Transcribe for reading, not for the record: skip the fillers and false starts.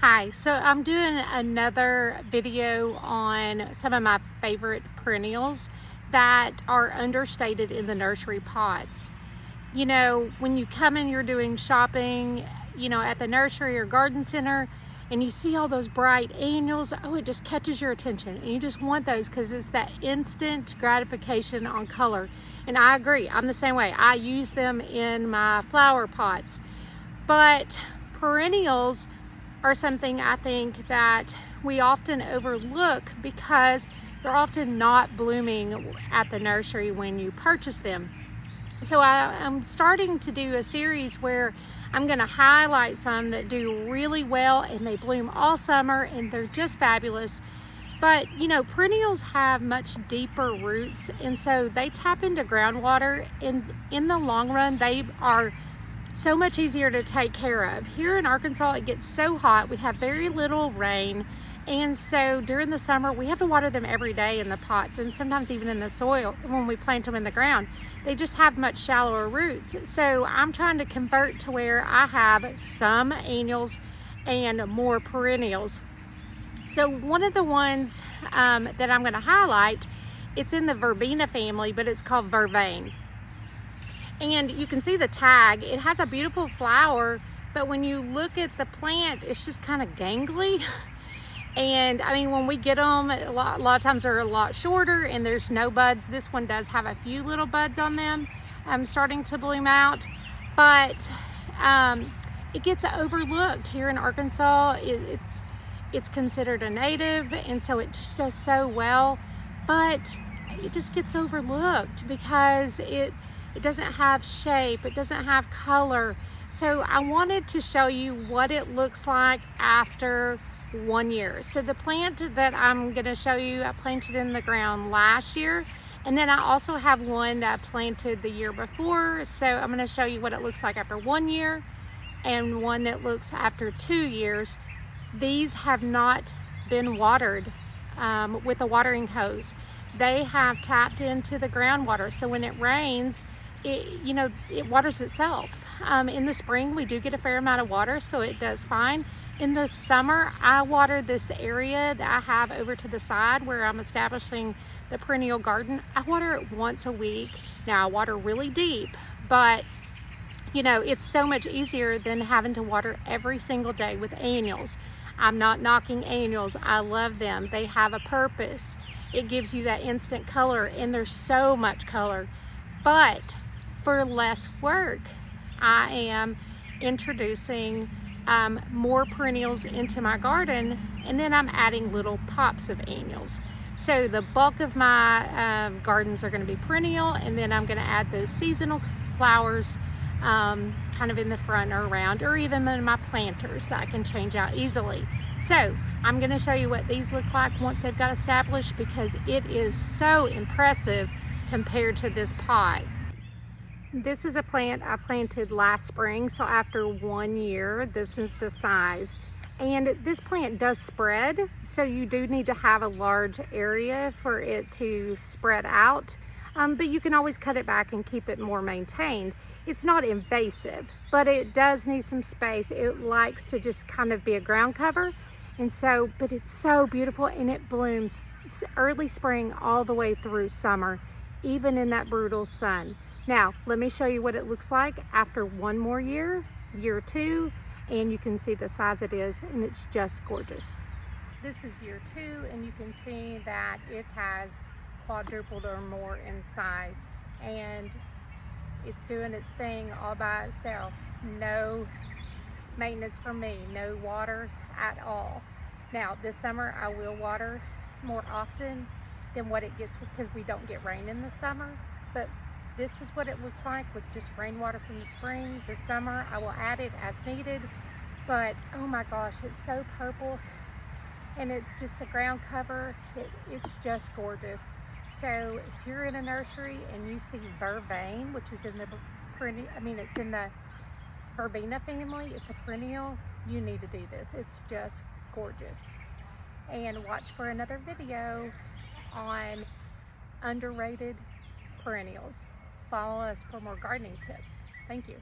Hi, so I'm doing another video on some of my favorite perennials that are understated in the nursery pots. You know, when you come in, you're doing shopping, at the nursery or garden center, and you see all those bright annuals, oh, it just catches your attention. And you just want those because it's that instant gratification on color. And I agree, I'm the same way. I use them in my flower pots. But perennials are something I think that we often overlook because they're often not blooming at the nursery when you purchase them. So I'm starting to do a series where I'm going to highlight some that do really well and they bloom all summer and they're just fabulous. But perennials have much deeper roots, and so they tap into groundwater, and in the long run they are so much easier to take care of. Here in Arkansas, it gets so hot. We have very little rain. And so during the summer, we have to water them every day in the pots and sometimes even in the soil when we plant them in the ground. They just have much shallower roots. So I'm trying to convert to where I have some annuals and more perennials. So one of the ones that I'm going to highlight, it's in the Verbena family, but it's called Vervain. And you can see the tag. It has a beautiful flower, but when you look at the plant, it's just kind of gangly. And I mean, when we get them, a lot of times they're a lot shorter and there's no buds. This one does have a few little buds on them starting to bloom out, but it gets overlooked here in Arkansas. It's considered a native, and so it just does so well, but it just gets overlooked because it doesn't have shape, it doesn't have color. So I wanted to show you what it looks like after 1 year. So the plant that I'm going to show you, I planted in the ground last year, and then I also have one that I planted the year before. So I'm going to show you what it looks like after 1 year and one that looks after 2 years. These have not been watered with a watering hose. They have tapped into the groundwater, so when it rains, it waters itself. In the spring, we do get a fair amount of water, so it does fine. In the summer, I water this area that I have over to the side where I'm establishing the perennial garden. I water it once a week. Now, I water really deep, but it's so much easier than having to water every single day with annuals. I'm not knocking annuals. I love them. They have a purpose. It gives you that instant color, and there's so much color. But for less work, I am introducing more perennials into my garden, and then I'm adding little pops of annuals. So the bulk of my gardens are going to be perennial, and then I'm going to add those seasonal flowers kind of in the front or around, or even in my planters that I can change out easily. So I'm going to show you what these look like once they've got established, because it is so impressive compared to this pot. This is a plant I planted last spring, so after 1 year, this is the size. And this plant does spread, so you do need to have a large area for it to spread out. But you can always cut it back and keep it more maintained. It's not invasive, but it does need some space. It likes to just kind of be a ground cover. And so, but it's so beautiful, and it blooms early spring all the way through summer, even in that brutal sun. Now, let me show you what it looks like after one more year, year 2, and you can see the size it is, and it's just gorgeous. This is year 2, and you can see that it has quadrupled or more in size, and it's doing its thing all by itself. No maintenance from me, no water at all. Now, this summer I will water more often than what it gets because we don't get rain in the summer, but this is what it looks like with just rainwater from the spring. This summer I will add it as needed, but oh my gosh, it's so purple, and it's just a ground cover. It's just gorgeous. So if you're in a nursery and you see Vervain, which is in the it's in the Verbena family, it's a perennial, you need to do this. It's just gorgeous. And watch for another video on underrated perennials. Follow us for more gardening tips. Thank you.